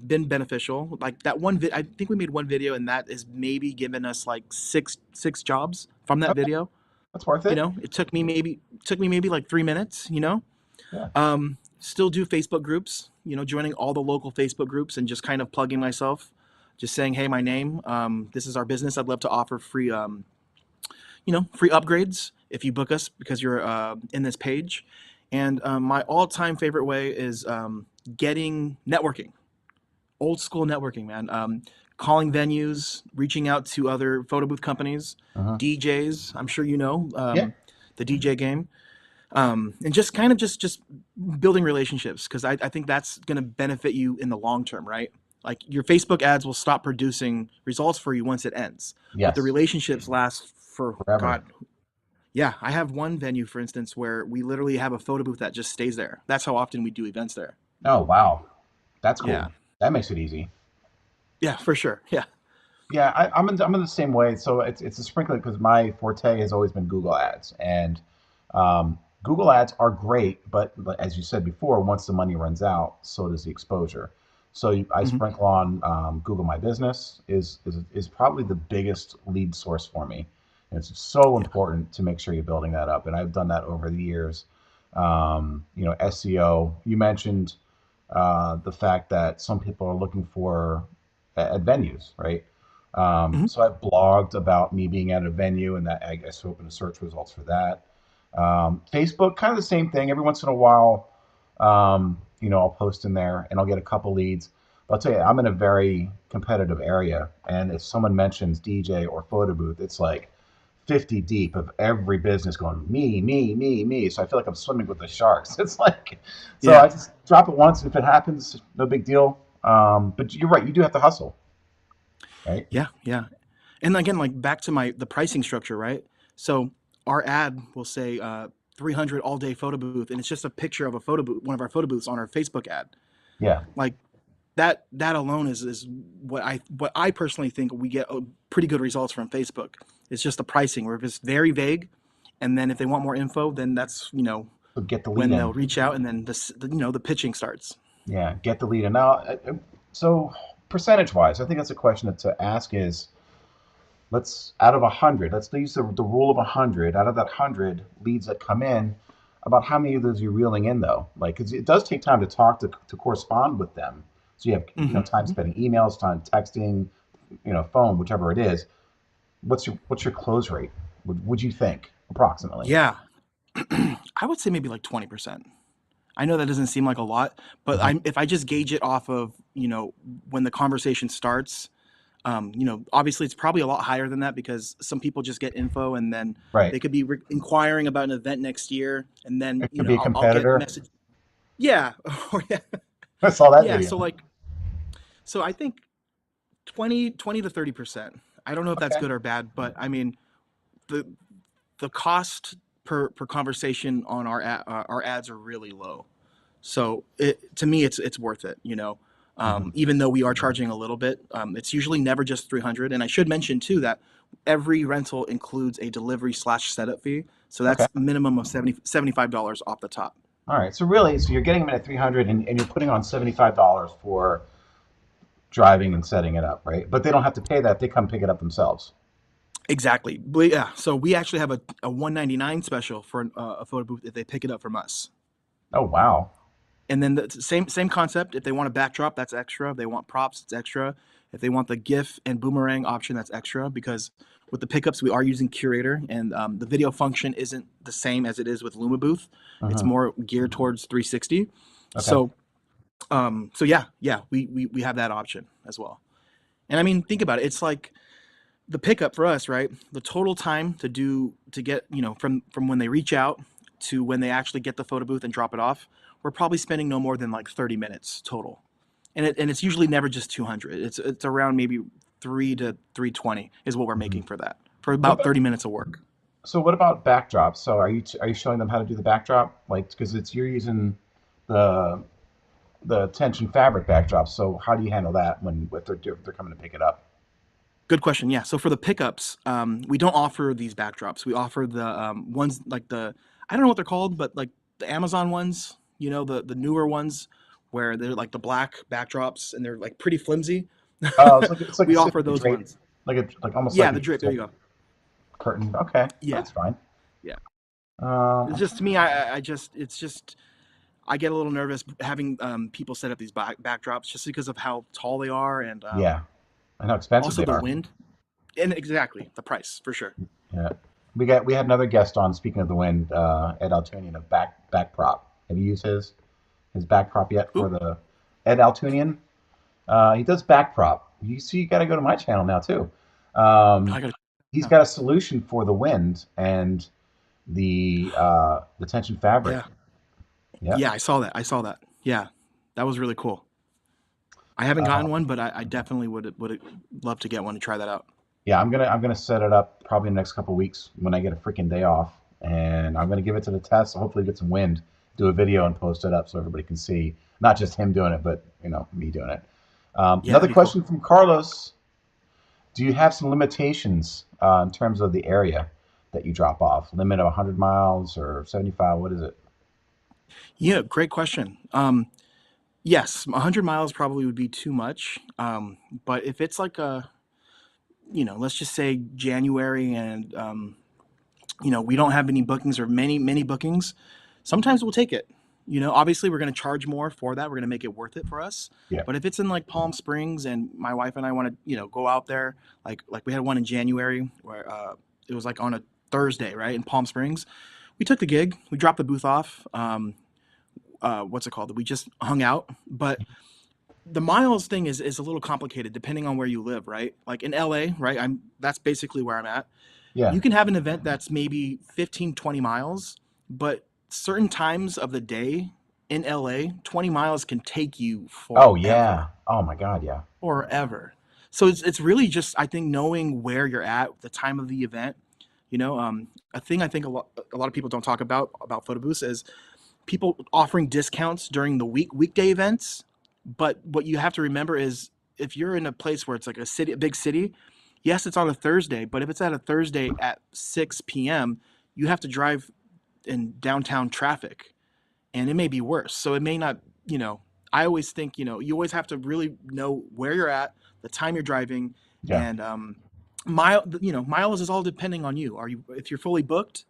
been beneficial. Like that one. I think we made one video, and that is maybe given us like six jobs from that Okay. video. That's worth it. It took me maybe like 3 minutes. Yeah. Still do Facebook groups. Joining all the local Facebook groups and just kind of plugging myself, just saying, "Hey, my name. This is our business. I'd love to offer free upgrades if you book us because you're in this page." And my all-time favorite way is getting networking, old school networking, man. Calling venues, reaching out to other photo booth companies, Uh-huh. DJs. I'm sure Yeah. the DJ game. And just kind of just building relationships because I think that's going to benefit you in the long term, right? Like your Facebook ads will stop producing results for you once it ends, but the Yes, relationships last for forever. God. Yeah, I have one venue, for instance, where we literally have a photo booth that just stays there. That's how often we do events there. Oh wow, that's Yeah, cool. That makes it easy. yeah, for sure. Yeah. Yeah, I'm in the same way. So it's a sprinkler because my forte has always been Google Ads, and Google Ads are great, but as you said before, once the money runs out, so does the exposure. So I Hmm. sprinkle on Google My Business is probably the biggest lead source for me. And it's so Yeah. important to make sure you're building that up, and I've done that over the years. SEO. You mentioned the fact that some people are looking for at venues, right? Hmm. So I've blogged about me being at a venue, and that I guess open to search results for that. Facebook, kind of the same thing. Every once in a while, I'll post in there and I'll get a couple leads. But I'll tell you, I'm in a very competitive area, and if someone mentions DJ or photo booth, it's like 50 deep of every business going me, me, me, me. So I feel like I'm swimming with the sharks. It's like, so Yeah. I just drop it once, and if it happens, no big deal. But you're right, you do have to hustle, right? Yeah. Yeah. And again, like back to my the pricing structure, right? So our ad will say 300 all day photo booth, and it's just a picture of a photo booth, one of our photo booths on our Facebook ad. Yeah. Like that alone is what I personally think we get pretty good results from Facebook. It's just the pricing, where if it's very vague, and then if they want more info, then that's So get the lead when in. they'll reach out, and then the pitching starts. Yeah, get the lead in. Now, so percentage wise, I think that's a question to ask is let's out of 100, let's use the rule of 100. Out of that 100 leads that come in, about how many of those are you reeling in though? Like, because it does take time to talk to correspond with them. So you have Hmm. time spending emails, time texting, phone, whichever it is. What's your close rate? Would you think approximately? Yeah, I would say maybe like 20%. I know that doesn't seem like a lot, but Hmm. if I just gauge it off of when the conversation starts, obviously it's probably a lot higher than that because some people just get info and then Right. they could be inquiring about an event next year, and then It could be a I'll get competitor. message. Yeah, or yeah, I saw that yeah. video. So I think 20 to 30%. I don't know if that's Okay. good or bad, but I mean the the cost per conversation on our ads are really low. So to me, it's worth it. Hmm. Even though we are charging a little bit, it's usually never just 300. And I should mention too that every rental includes a delivery slash setup fee. So Okay. that's minimum of $75 off the top. All right. So really, so you're getting them at 300, and you're putting on $75 for driving and setting it up, right? But they don't have to pay that. They come pick it up themselves. Exactly. But yeah. So we actually have a 199 special for a photo booth if they pick it up from us. Oh, wow. And then the same concept. If they want a backdrop, that's extra. If they want props, it's extra. If they want the GIF and boomerang option, that's extra because with the pickups we are using Curator, and the video function isn't the same as it is with Luma Booth. It's Hmm. more geared towards 360. Okay. So yeah, we have that option as well. And I mean, think about it. It's like the pickup for us, right? The total time to get from when they reach out to when they actually get the photo booth and drop it off, we're probably spending no more than like 30 minutes total, and it's usually never just 200. It's around maybe 3 to 320 is what we're Hmm. making for that for What about about, 30 minutes of work. so what about backdrops? So are you showing them how to do the backdrop? Like, because you're using the the tension fabric backdrop. So how do you handle that when if they're coming to pick it up? Good question. Yeah. So for the pickups, we don't offer these backdrops. We offer the ones like I don't know what they're called, but like the Amazon ones, the newer ones where they're like the black backdrops and they're like pretty flimsy. Oh, it's like We a offer those drape, ones. like almost Yeah, like a the drip. There you go. curtain. Okay, Yeah, that's fine. yeah. It's Uh, just to me, I just it's just I get a little nervous having people set up these backdrops just because of how tall they are and yeah, and how expensive also they the are. wind and exactly the price for sure. Yeah, we had another guest on. Speaking of the wind, Ed Altunian of back prop. Have you used his back prop yet for Who? the Ed Altunian? He does back prop. You see, you got to go to my channel now too. I Um, got. he's No. got a solution for the wind, and the tension fabric. Yeah. Yep. Yeah, I saw that. I saw that. Yeah. That was really cool. I haven't Uh, gotten one, but I definitely would love to get one and try that out. yeah, I'm gonna set it up probably in the next couple of weeks when I get a freaking day off, and I'm gonna give it to the test. Hopefully, get some wind, do a video, and post it up so everybody can see not just him doing it, but me doing it. Yeah, Another that'd be cool. question from Carlos: do you have some limitations in terms of the area that you drop off? Limit of 100 miles or 75? What is it? Yeah, great question. Yes, 100 miles probably would be too much. But if it's like let's just say January and we don't have any bookings or many bookings, sometimes we'll take it. Obviously we're going to charge more for that. We're going to make it worth it for us. Yeah, But if it's in like Palm Springs and my wife and I want to, go out there, like we had one in January where it was like on a Thursday, right, in Palm Springs. We took the gig. We dropped the booth off. What's it called? We just hung out. But the miles thing is a little complicated depending on where you live, right? Like in LA, right? That's basically where I'm at. yeah. You can have an event that's maybe 15, 20 miles, but certain times of the day in LA, 20 miles can take you Oh forever, yeah. Oh my God, yeah. forever. So it's really just, I think, knowing where you're at, the time of the event. A thing I think a lot of people don't talk about photo booths is people offering discounts during the weekday events. But what you have to remember is if you're in a place where it's like a big city, yes, it's on a Thursday, but if it's at a Thursday at 6 p.m., you have to drive in downtown traffic and it may be worse. So it may not, I always think, you always have to really know where you're at, the time you're driving, Yeah. and miles is all depending on you. If you're fully booked,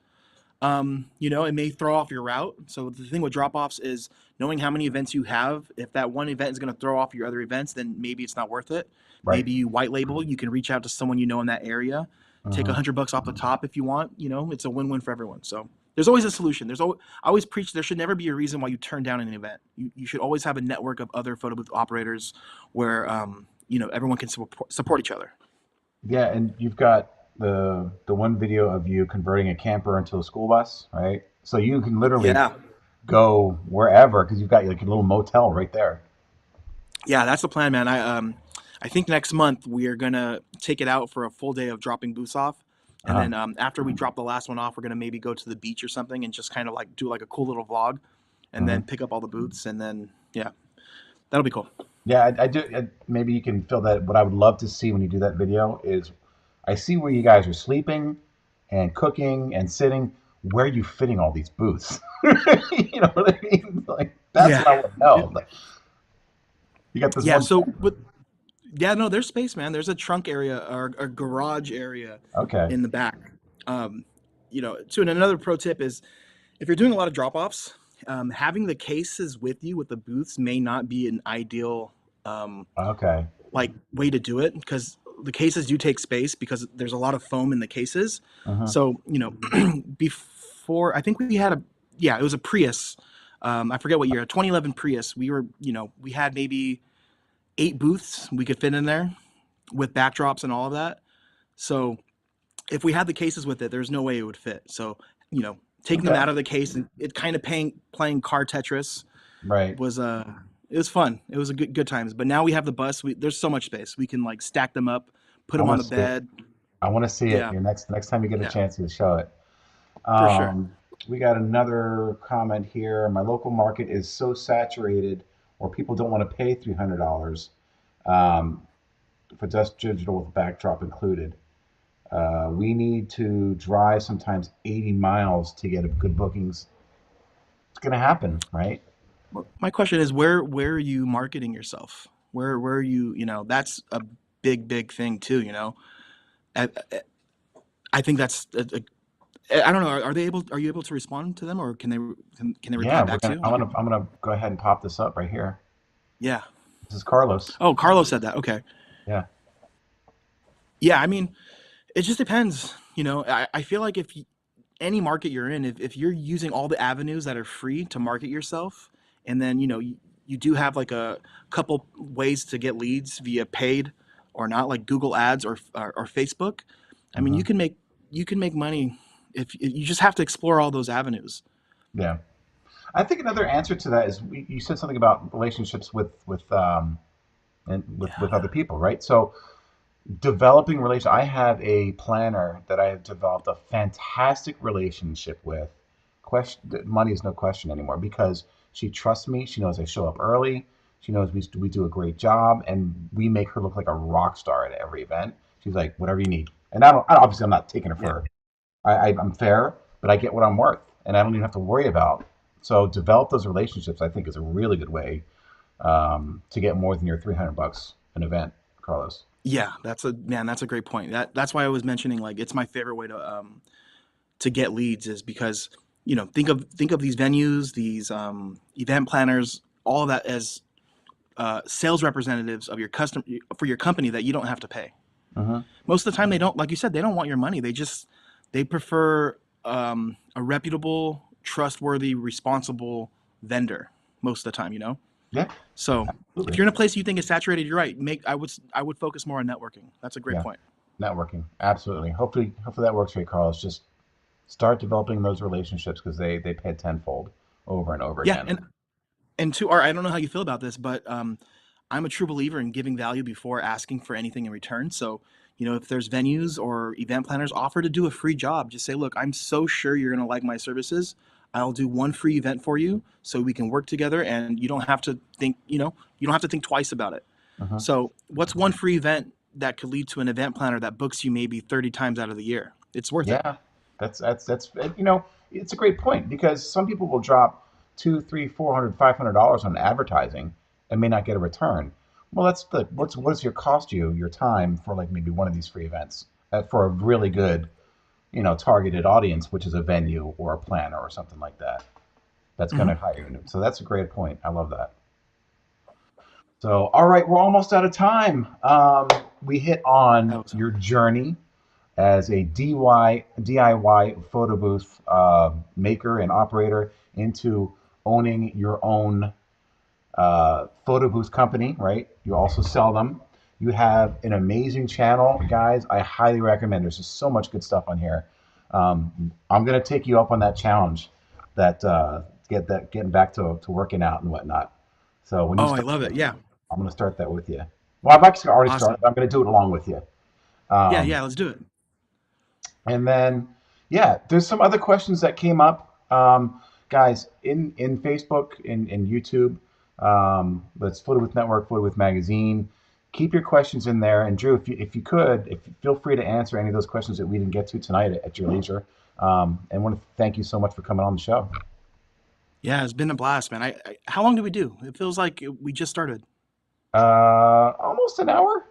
it may throw off your route. So the thing with drop offs is knowing how many events you have. If that one event is going to throw off your other events, then maybe it's not worth it. Right. Maybe you white label. You can reach out to someone in that area, take Hmm. $100 off the top if you want. It's a win-win for everyone. So there's always a solution. I always preach there should never be a reason why you turn down an event. You should always have a network of other photo booth operators where everyone can support each other. Yeah, and you've got the one video of you converting a camper into a school bus, right? So you can literally Yeah. go wherever because you've got like a little motel right there. Yeah, that's the plan, man. I think next month we are gonna take it out for a full day of dropping booths off, and Uh-huh. then after we drop the last one off, we're gonna maybe go to the beach or something and just kind of like do like a cool little vlog, and Hmm. then pick up all the booths, and then yeah, that'll be cool. Yeah, I do. Maybe you can fill that. What I would love to see when you do that video is, I see where you guys are sleeping, and cooking and sitting. Where are you fitting all these booths? You know what I mean? Like that's Yeah, what I want to know. Like, you got this yeah. one. So with yeah, no, there's space, man. There's a trunk area or a garage area Okay. in the back. Um, and another pro tip is if you're doing a lot of drop offs, having the cases with you with the booths may not be an ideal Okay. like way to do it because the cases do take space because there's a lot of foam in the cases. Uh-huh. So before I think we had it was a Prius. I forget what year, a 2011 Prius. We had maybe 8 booths we could fit in there with backdrops and all of that. So if we had the cases with it, there's no way it would fit. So taking them Okay. out of the case and it kind of playing car Tetris Right. was it was fun. It was a good times. But now we have the bus. There's so much space. We can like stack them up, put I them on want the to see it. bed. I want to see it. Yeah, Your next time you get a yeah, chance, you show it. for sure. We got another comment here. My local market is so saturated, or people don't want to pay $300 um, for just digital with backdrop included. We need to drive sometimes 80 miles to get a good bookings. It's gonna happen, right? My question is, where are you marketing yourself? Where are you? That's a big thing too. I, I think that's I don't know. Are they able? Are you able to respond to them, or can they reply Yeah, we're back to gonna. you? I'm gonna go ahead and pop this up right here. Yeah. This is Carlos. Oh, Carlos said that. Okay. Yeah. Yeah. I mean, it just depends. I feel like any market you're in, if you're using all the avenues that are free to market yourself, and then you do have like a couple ways to get leads via paid or not, like Google Ads or Facebook. I mean, Hmm. you can make money if you just have to explore all those avenues. Yeah. I think another answer to that is you said something about relationships with other people, right? So developing relation. I have a planner that I have developed a fantastic relationship with. Money is no question anymore because she trusts me. She knows I show up early. She knows we do a great job, and we make her look like a rock star at every event. She's like, whatever you need, and obviously I'm not taking her Yeah. for. I'm fair, but I get what I'm worth, and I don't even have to worry about. So develop those relationships. I think is a really good way to get more than your $300 an event, Carlos. Yeah, that's a great point. That's why I was mentioning like it's my favorite way to get leads is because think of these venues, these event planners, all of that as sales representatives of your customer for your company that you don't have to pay. Hmm. Most of the time, they don't, like you said, they don't want your money. They prefer a reputable, trustworthy, responsible vendor most of the time. Yeah, So if absolutely. you're in a place you think is saturated, you're right. I would focus more on networking. That's a great Yeah, point. networking, absolutely. Hopefully that works for you, Carlos. Just start developing those relationships because they pay tenfold over and over Yeah, again. and to Art, I don't know how you feel about this, but I'm a true believer in giving value before asking for anything in return. So, if there's venues or event planners offer to do a free job, just say, look, I'm so sure you're going to like my services. I'll do one free event for you so we can work together and you don't have to think twice about it. Hmm. So, what's one free event that could lead to an event planner that books you maybe 30 times out of the year? It's worth it. Yeah, that's it's a great point because some people will drop two, three, 400, $500 on advertising and may not get a return. Well, what does your cost you your time for like maybe one of these free events for a really good targeted audience, which is a venue or a planner or something like that that's going Hmm. to hire you. So that's a great point. I love that. So, all right, we're almost out of time. We hit That on was your journey as a DIY photo booth maker and operator into owning your own photo booth company, right? You also sell them. You have an amazing channel, guys. I highly recommend. There's just so much good stuff on here. I'm gonna take you up on that challenge, getting back to working out and whatnot. So when you Oh, I start, love it. Yeah. I'm gonna start that with you. Well, I've actually already started. Awesome. I'm gonna do it along with you. Yeah, Um, yeah, let's do it. And then, yeah, there's some other questions that came up, guys, in Facebook, in YouTube. That's Footed with Network, Footed with Magazine. Keep your questions in there. And Drew, if you could, if feel free to answer any of those questions that we didn't get to tonight at your leisure. And want to thank you so much for coming on the show. Yeah, it's been a blast, man. How long did we do? It feels like we just started. Almost an hour.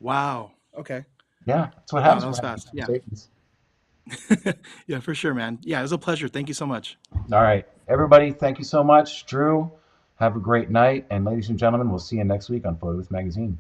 Wow. Okay. Yeah, that's what Wow, happens that when was we're having fast. Yeah. conversations. Yeah, for sure, man. Yeah, it was a pleasure. Thank you so much. All right, everybody, thank you so much. Drew, have a great night. And ladies and gentlemen, we'll see you next week on Photo with Magazine.